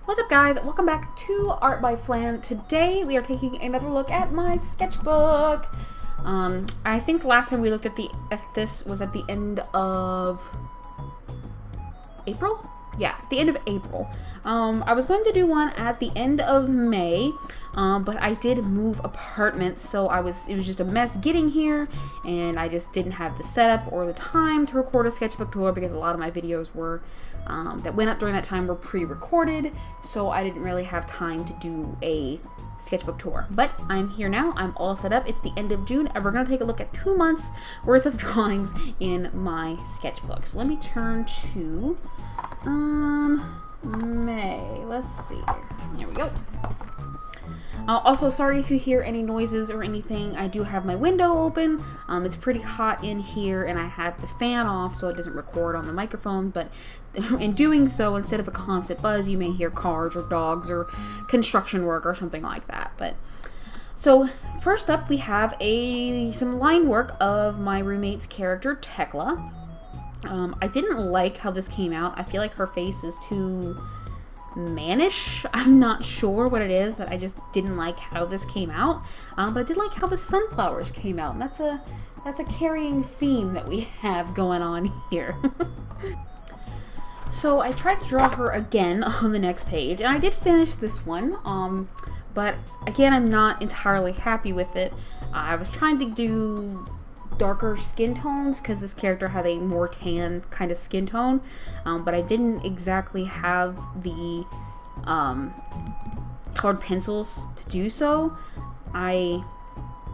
What's up, guys? Welcome back to Art by Flan. Today we are taking another look at my sketchbook. I think the last time we looked at this was at the end of April? Yeah, the end of April. I was going to do one at the end of May, but I did move apartments, so it was just a mess getting here, and I just didn't have the setup or the time to record a sketchbook tour because a lot of my videos were that went up during that time were pre-recorded, so I didn't really have time to do a sketchbook tour. But I'm here now. I'm all set up. It's the end of June, and we're going to take a look at 2 months worth of drawings in my sketchbook. So let me turn to May. Let's see here. There we go. Also, sorry if you hear any noises or anything. I do have my window open. It's pretty hot in here, and I have the fan off so it doesn't record on the microphone, but in doing so, instead of a constant buzz, you may hear cars or dogs or construction work or something like that. But so first up, we have some line work of my roommate's character, Tekla. I didn't like how this came out. I feel like her face is too mannish. I'm not sure what it is that I just didn't like how this came out, but I did like how the sunflowers came out, and that's a carrying theme that we have going on here. So I tried to draw her again on the next page, and I did finish this one, but again, I'm not entirely happy with it. I was trying to do darker skin tones because this character has a more tan kind of skin tone, but I didn't exactly have the colored pencils to do so. I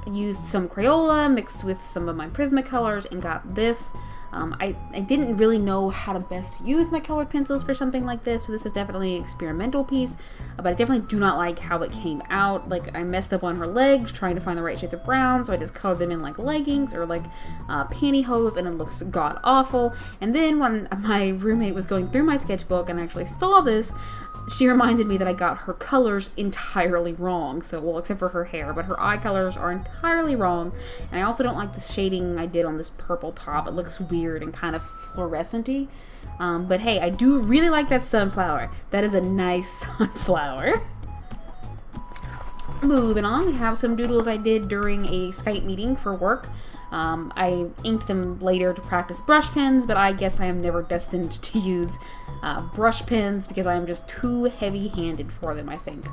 used some Crayola mixed with some of my Prismacolors and got this. I didn't really know how to best use my colored pencils for something like this, so this is definitely an experimental piece, but I definitely do not like how it came out. Like, I messed up on her legs trying to find the right shades of brown, so I just colored them in like leggings or like pantyhose, and it looks god awful. And then when my roommate was going through my sketchbook and actually saw this, she reminded me that I got her colors entirely wrong. So, well, except for her hair, but her eye colors are entirely wrong. And I also don't like the shading I did on this purple top. It looks weird and kind of fluorescent-y. But hey, I do really like that sunflower. That is a nice sunflower. Moving on, we have some doodles I did during a Skype meeting for work. I inked them later to practice brush pens, but I guess I am never destined to use brush pens because I am just too heavy-handed for them, I think.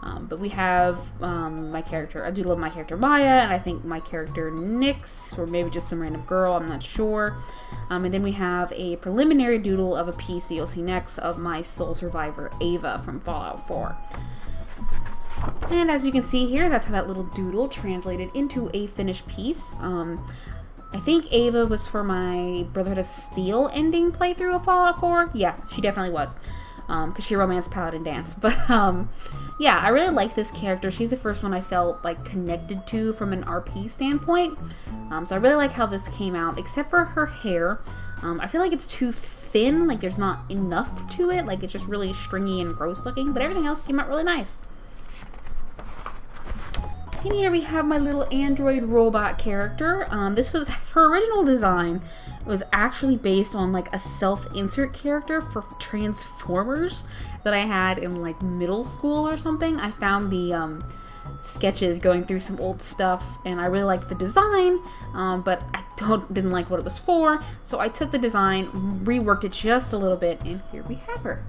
But we have my character, a doodle of my character Maya, and I think my character Nyx, or maybe just some random girl, I'm not sure. And then we have a preliminary doodle of a piece that you'll see next of my soul survivor Ava from Fallout 4. And as you can see here, that's how that little doodle translated into a finished piece. I think Ava was for my Brotherhood of Steel ending playthrough of Fallout 4. Yeah, she definitely was. Because she romanced Paladin Dance. But, yeah, I really like this character. She's the first one I felt, like, connected to from an RP standpoint. So I really like how this came out, except for her hair. I feel like it's too thin. Like, there's not enough to it. Like, it's just really stringy and gross looking. But everything else came out really nice. And here we have my little android robot character. This was her original design. It was actually based on like a self-insert character for Transformers that I had in like middle school or something. I found the sketches going through some old stuff, and I really liked the design, but I didn't like what it was for. So I took the design, reworked it just a little bit, and here we have her.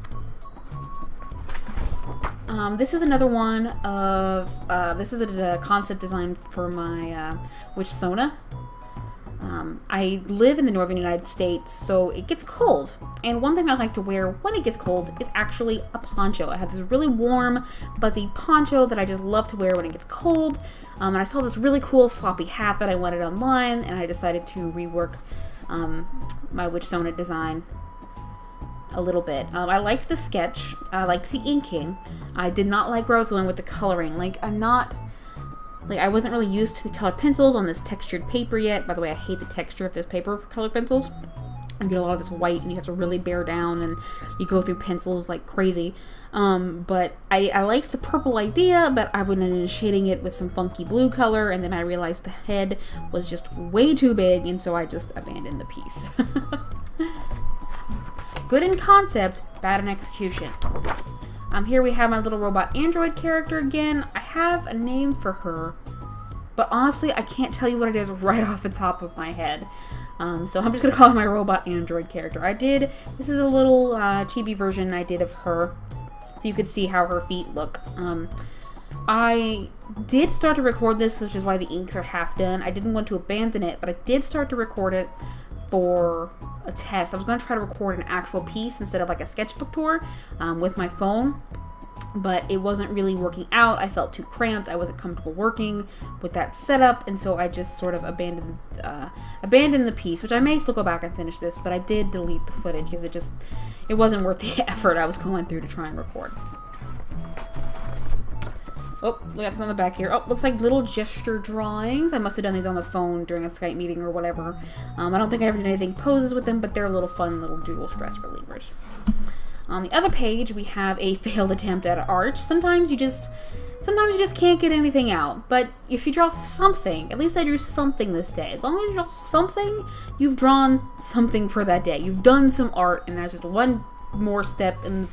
This is another one of, this is a concept design for my witch Sona. I live in the northern United States, so it gets cold. And one thing I like to wear when it gets cold is actually a poncho. I have this really warm, fuzzy poncho that I just love to wear when it gets cold. And I saw this really cool floppy hat that I wanted online, and I decided to rework my witch Sona design a little bit. I liked the sketch. I liked the inking. I did not like where I was going with the coloring. Like, I wasn't really used to the colored pencils on this textured paper yet. By the way, I hate the texture of this paper for colored pencils. You get a lot of this white, and you have to really bear down, and you go through pencils like crazy. But I liked the purple idea, but I went in shading it with some funky blue color, and then I realized the head was just way too big, and so I just abandoned the piece. Good in concept, bad in execution. Here we have my little robot android character again. I have a name for her, but honestly, I can't tell you what it is right off the top of my head. So I'm just gonna call her my robot android character. This is a little chibi version I did of her, so you could see how her feet look. I did start to record this, which is why the inks are half done. I didn't want to abandon it, but I did start to record it for a test. I was going to try to record an actual piece instead of like a sketchbook tour with my phone, but it wasn't really working out. I felt too cramped. I wasn't comfortable working with that setup, and so I just sort of abandoned the piece, which I may still go back and finish this, but I did delete the footage because it wasn't worth the effort I was going through to try and record. Oh, we got some on the back here. Oh, looks like little gesture drawings. I must have done these on the phone during a Skype meeting or whatever. I don't think I ever did anything poses with them, but they're little fun little doodle stress relievers. On the other page, we have a failed attempt at art. Sometimes you just can't get anything out. But if you draw something, at least I drew something this day. As long as you draw something, you've drawn something for that day. You've done some art, and that's just one more step in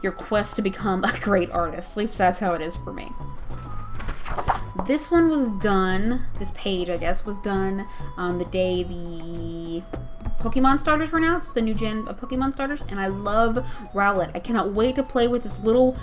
your quest to become a great artist. At least that's how it is for me. This one was done, this page I guess, was done on the day the Pokemon starters were announced, the new gen of Pokemon starters, and I love Rowlet. I cannot wait to play with this little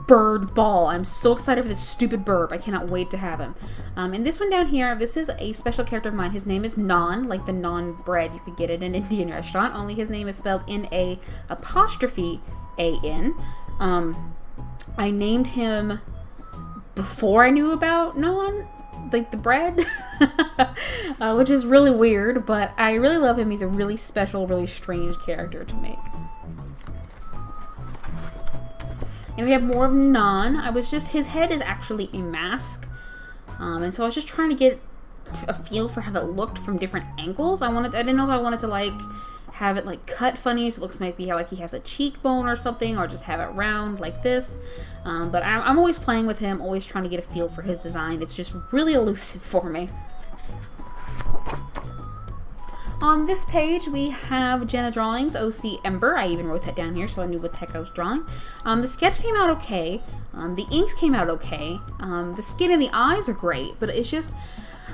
bird ball. I'm so excited for this stupid burb. I cannot wait to have him. And this one down here, this is a special character of mine. His name is Naan, like the naan bread you could get at an Indian restaurant, only his name is spelled N-A apostrophe A-N. I named him before I knew about Naan, like the bread, which is really weird, but I really love him. He's a really special, really strange character to make. And we have more of Naan. His head is actually a mask, and so I was just trying to get a feel for how it looked from different angles. I didn't know if I wanted to like have it like cut funny, so it looks maybe like he has a cheekbone or something, or just have it round like this. But I'm always playing with him, always trying to get a feel for his design. It's just really elusive for me. On this page, we have Jenna Drawings, OC Ember. I even wrote that down here, so I knew what the heck I was drawing. The sketch came out okay. The inks came out okay. The skin and the eyes are great, but it's just,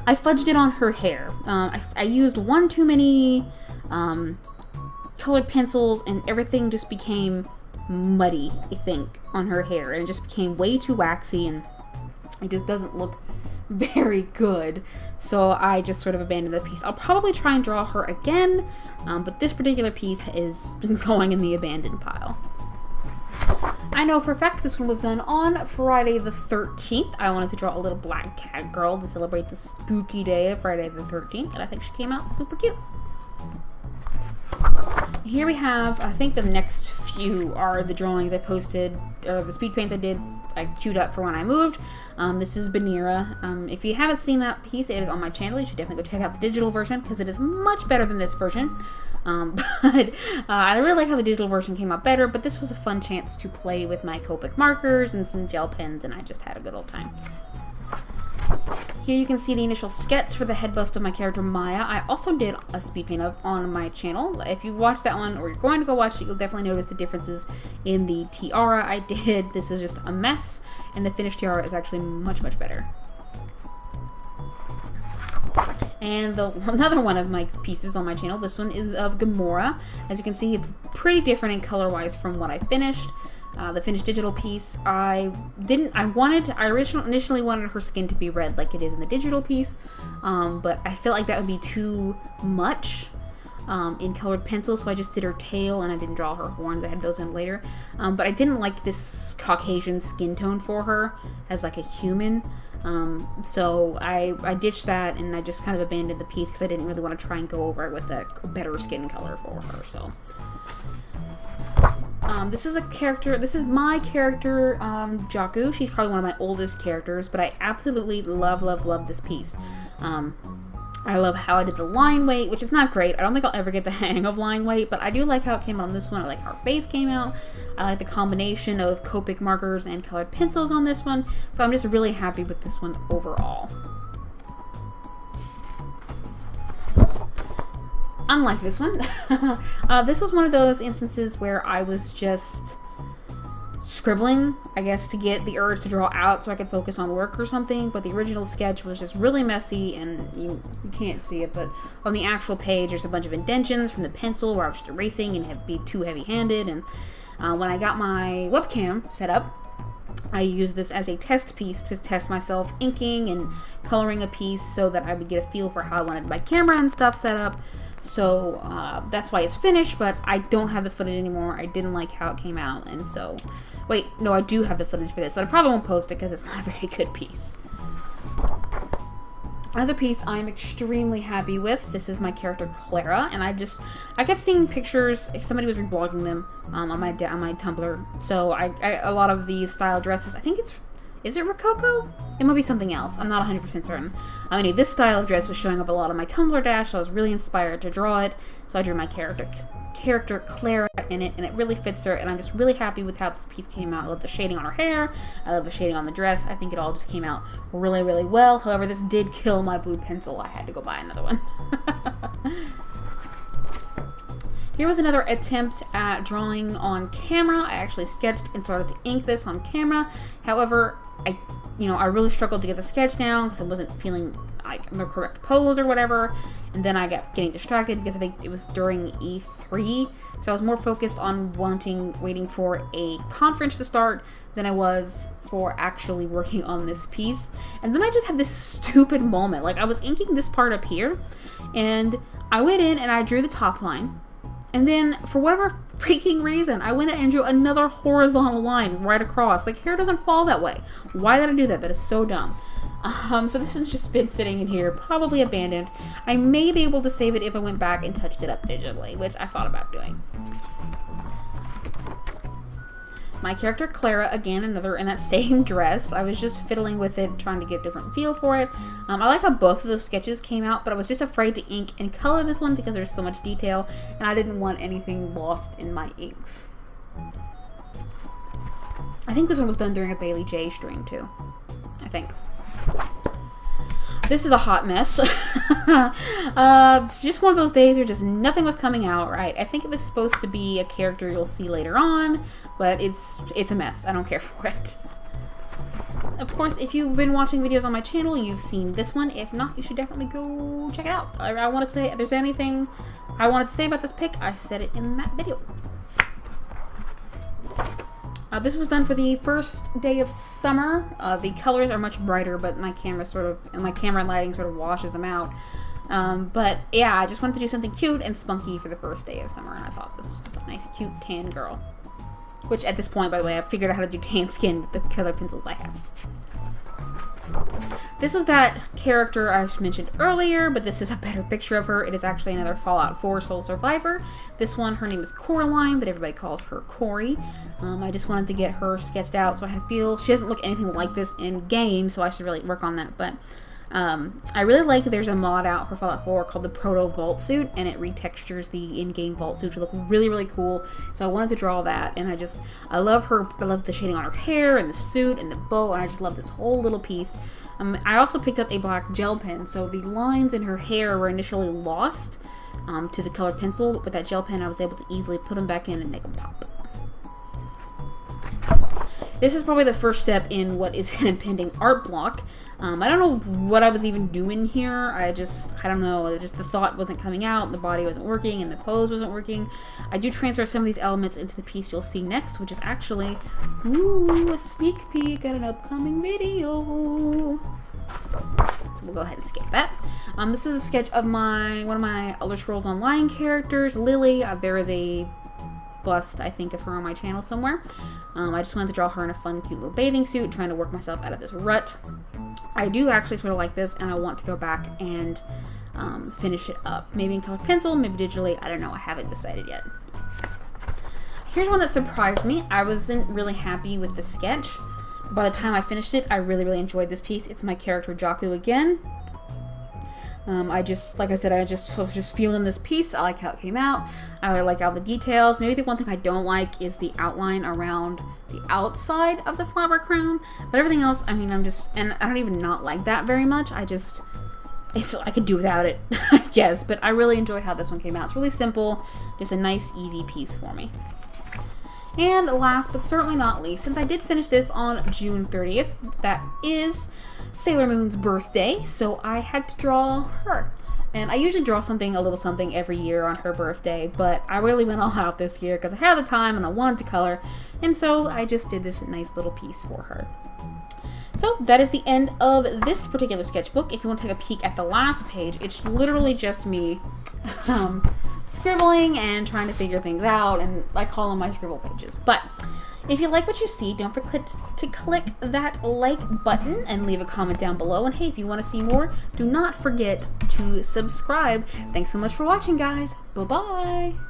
I fudged it on her hair. I used one too many colored pencils, and everything just became muddy, I think, on her hair, and it just became way too waxy, and it just doesn't look very good, so I just sort of abandoned the piece. I'll probably try and draw her again, but this particular piece is going in the abandoned pile. I know for a fact this one was done on Friday the 13th. I wanted to draw a little black cat girl to celebrate the spooky day of Friday the 13th, and I think she came out super cute. Here we have, I think the next few are the drawings I posted, or the speed paints I queued up for when I moved. This is Banira. If you haven't seen that piece, it is on my channel. You should definitely go check out the digital version, because it is much better than this version. But I really like how the digital version came out better, but this was a fun chance to play with my Copic markers and some gel pens, and I just had a good old time. Here you can see the initial sketch for the head bust of my character Maya. I also did a speed paint of on my channel. If you watched that one, or you're going to go watch it, you'll definitely notice the differences in the tiara I did. This is just a mess, and the finished tiara is actually much, much better. And another one of my pieces on my channel, this one is of Gamora. As you can see, it's pretty different in color-wise from what I finished. The finished digital piece, I initially wanted her skin to be red like it is in the digital piece, but I felt like that would be too much in colored pencil, so I just did her tail, and I didn't draw her horns. I had those in later, but I didn't like this Caucasian skin tone for her as like a human, so I ditched that, and I just kind of abandoned the piece because I didn't really want to try and go over it with a better skin color for her. So this is my character, Jaku. She's probably one of my oldest characters, but I absolutely love this piece. I love how I did the line weight, which is not great. I don't think I'll ever get the hang of line weight, but I do like how it came out on this one. I like how her face came out. I like the combination of Copic markers and colored pencils on this one, so I'm just really happy with this one overall. Unlike this one, this was one of those instances where I was just scribbling, I guess, to get the urge to draw out so I could focus on work or something. But the original sketch was just really messy, and you can't see it, but on the actual page there's a bunch of indentions from the pencil where I was just erasing and be too heavy-handed. And when I got my webcam set up, I used this as a test piece to test myself inking and coloring a piece so that I would get a feel for how I wanted my camera and stuff set up. So that's why it's finished, but I don't have the footage anymore. I didn't like how it came out, and so... Wait, no, I do have the footage for this, but I probably won't post it because it's not a very good piece. Another piece I'm extremely happy with. This is my character Clara, and I kept seeing pictures. Somebody was reblogging them on my Tumblr. So a lot of these style dresses. I think is it Rococo? It might be something else. I'm not 100% certain. Anyway, this style of dress was showing up a lot on my Tumblr dash, so I was really inspired to draw it. So I drew my character Clara in it, and it really fits her, and I'm just really happy with how this piece came out. I love the shading on her hair. I love the shading on the dress. I think it all just came out really, really well. However, this did kill my blue pencil. I had to go buy another one. Here was another attempt at drawing on camera. I actually sketched and started to ink this on camera. However, I really struggled to get the sketch down because I wasn't feeling like the correct pose or whatever. And then I got getting distracted because I think it was during E3. So I was more focused on waiting for a conference to start than I was for actually working on this piece. And then I just had this stupid moment. Like, I was inking this part up here, and I went in and I drew the top line. And then, for whatever freaking reason, I went in and drew another horizontal line right across. Like, hair doesn't fall that way. Why did I do that? That is so dumb. So this has just been sitting in here, probably abandoned. I may be able to save it if I went back and touched it up digitally, which I thought about doing. My character Clara, again, another in that same dress. I was just fiddling with it, trying to get a different feel for it. I like how both of those sketches came out, but I was just afraid to ink and color this one because there's so much detail, and I didn't want anything lost in my inks. I think this one was done during a Bailey J stream, too. I think. This is a hot mess. Just one of those days where just nothing was coming out right. I think it was supposed to be a character you'll see later on, but it's a mess. I don't care for it. Of course, if you've been watching videos on my channel, you've seen this one. If not, you should definitely go check it out. I want to say, if there's anything I wanted to say about this pic, I said it in that video. This was done for the first day of summer. The colors are much brighter, but my camera lighting sort of washes them out. But yeah, I just wanted to do something cute and spunky for the first day of summer, and I thought this was just a nice, cute tan girl. Which at this point, by the way, I figured out how to do tan skin with the color pencils I have. This was that character I mentioned earlier, but this is a better picture of her. It is actually another Fallout 4 Soul Survivor. This one, her name is Coraline, but everybody calls her Corey. I just wanted to get her sketched out, so I feel she doesn't look anything like this in game, so I should really work on that. But I really like there's a mod out for Fallout 4 called the Proto Vault Suit, and it retextures the in-game vault suit to look really, really cool. So I wanted to draw that, and I love her. I love the shading on her hair and the suit and the bow, and I just love this whole little piece. I also picked up a black gel pen, so the lines in her hair were initially lost to the colored pencil, but with that gel pen I was able to easily put them back in and make them pop. This is probably the first step in what is an impending art block. I don't know what I was even doing here. I don't know, just the thought wasn't coming out, the body wasn't working, and the pose wasn't working. I do transfer some of these elements into the piece you'll see next, which is actually, a sneak peek at an upcoming video. So we'll go ahead and skip that. This is a sketch of one of my Elder Scrolls Online characters, Lily. There is a bust, I think, of her on my channel somewhere. I just wanted to draw her in a fun, cute little bathing suit, trying to work myself out of this rut. I do actually sort of like this, and I want to go back and finish it up. Maybe in colored pencil, maybe digitally. I don't know. I haven't decided yet. Here's one that surprised me. I wasn't really happy with the sketch. By the time I finished it, I really, really enjoyed this piece. It's my character Jaku again. Like I said, I was just feeling this piece. I like how it came out. I like all the details. Maybe the one thing I don't like is the outline around the outside of the flower crown. But everything else, I mean, and I don't even not like that very much. I could do without it, I guess. But I really enjoy how this one came out. It's really simple. Just a nice, easy piece for me. And last but certainly not least, since I did finish this on June 30th, that is Sailor Moon's birthday, so I had to draw her. And I usually draw something, a little something every year on her birthday, but I really went all out this year because I had the time and I wanted to color, and so I just did this nice little piece for her. So that is the end of this particular sketchbook. If you want to take a peek at the last page, it's literally just me scribbling and trying to figure things out, and I call them my scribble pages. But if you like what you see, don't forget to click that like button and leave a comment down below. And hey, if you want to see more, do not forget to subscribe. Thanks so much for watching, guys. Bye-bye.